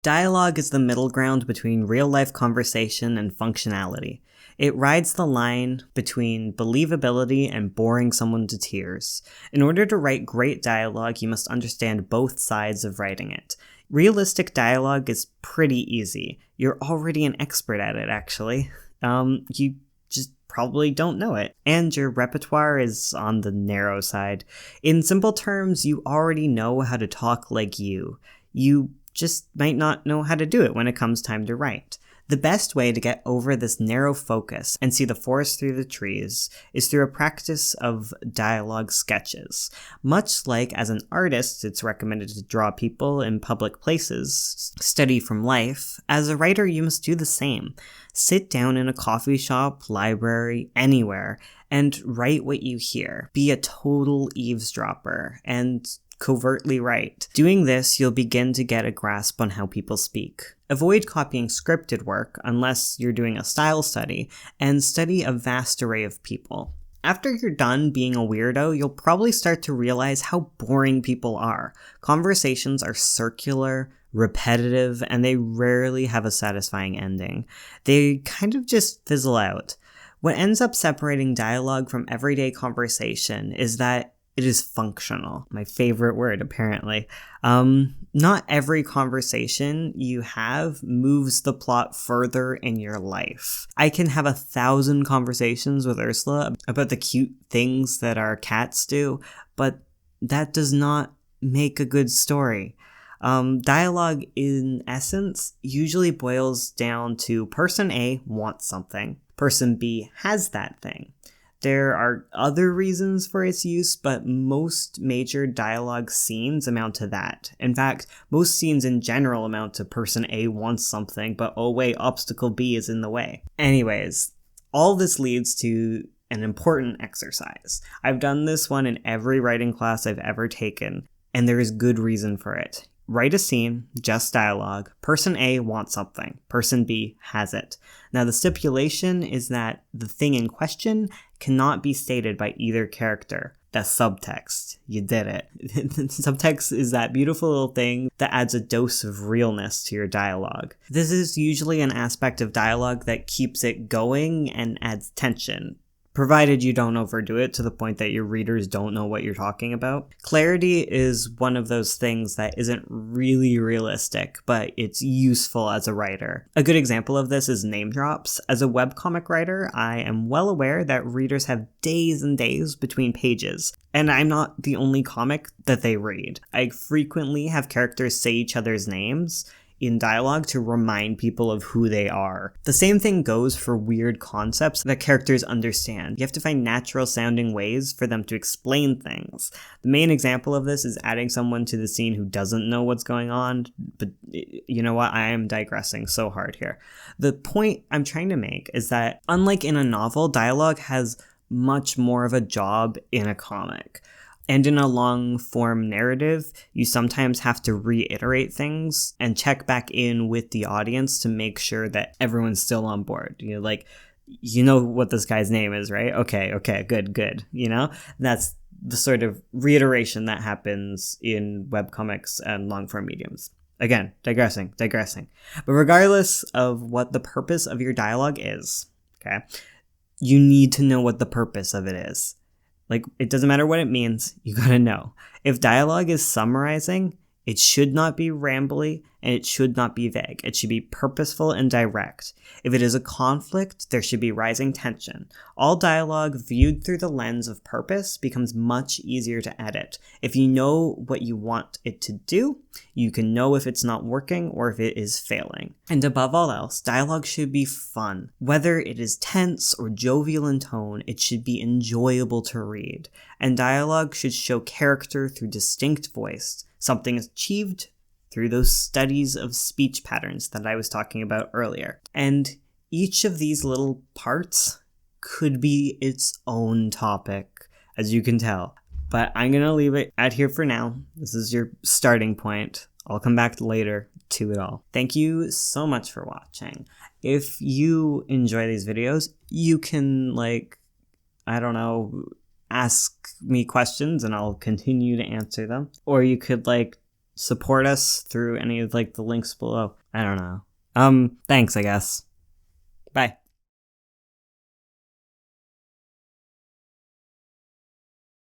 Dialogue is the middle ground between real-life conversation and functionality. It rides the line between believability and boring someone to tears. In order to write great dialogue, you must understand both sides of writing it. Realistic dialogue is pretty easy. You're already an expert at it, actually. You just probably don't know it. And your repertoire is on the narrow side. In simple terms, you already know how to talk like you. You just might not know how to do it when it comes time to write. The best way to get over this narrow focus and see the forest through the trees is through a practice of dialogue sketches. Much like as an artist, it's recommended to draw people in public places, study from life, as a writer you must do the same. Sit down in a coffee shop, library, anywhere, and write what you hear. Be a total eavesdropper, and covertly write. Doing this, you'll begin to get a grasp on how people speak. Avoid copying scripted work unless you're doing a style study, and study a vast array of people. After you're done being a weirdo, you'll probably start to realize how boring people are. Conversations are circular, repetitive, and they rarely have a satisfying ending. They kind of just fizzle out. What ends up separating dialogue from everyday conversation is that it is functional. My favorite word, apparently. Not every conversation you have moves the plot further in your life. I can have 1,000 conversations with Ursula about the cute things that our cats do, but that does not make a good story. Dialogue, in essence, usually boils down to person A wants something, person B has that thing. There are other reasons for its use, but most major dialogue scenes amount to that. In fact, most scenes in general amount to person A wants something, but oh wait, obstacle B is in the way. Anyways, all this leads to an important exercise. I've done this one in every writing class I've ever taken, and there is good reason for it. Write a scene, just dialogue. Person A wants something. Person B has it. Now, the stipulation is that the thing in question cannot be stated by either character. That's subtext. You did it. Subtext is that beautiful little thing that adds a dose of realness to your dialogue. This is usually an aspect of dialogue that keeps it going and adds tension, provided you don't overdo it to the point that your readers don't know what you're talking about. Clarity is one of those things that isn't really realistic, but it's useful as a writer. A good example of this is name drops. As a webcomic writer, I am well aware that readers have days and days between pages, and I'm not the only comic that they read. I frequently have characters say each other's names in dialogue to remind people of who they are. The same thing goes for weird concepts that characters understand. You have to find natural sounding ways for them to explain things. The main example of this is adding someone to the scene who doesn't know what's going on, but you know what? I am digressing so hard here. The point I'm trying to make is that unlike in a novel, dialogue has much more of a job in a comic. And in a long-form narrative, you sometimes have to reiterate things and check back in with the audience to make sure that everyone's still on board. You know what this guy's name is, right? Okay, good. That's the sort of reiteration that happens in webcomics and long-form mediums. Again, digressing. But regardless of what the purpose of your dialogue is, okay, you need to know what the purpose of it is. It doesn't matter what it means, you gotta know. If dialogue is summarizing, it should not be rambly and it should not be vague. It should be purposeful and direct. If it is a conflict, there should be rising tension. All dialogue viewed through the lens of purpose becomes much easier to edit. If you know what you want it to do, you can know if it's not working or if it is failing. And above all else, dialogue should be fun. Whether it is tense or jovial in tone, it should be enjoyable to read. And dialogue should show character through distinct voice, something achieved through those studies of speech patterns that I was talking about earlier. And each of these little parts could be its own topic, as you can tell. But I'm going to leave it at here for now. This is your starting point. I'll come back later to it all. Thank you so much for watching. If you enjoy these videos, you can, ask me questions and I'll continue to answer them. Or you could, support us through any of like the links below. I don't know. Thanks, I guess. Bye.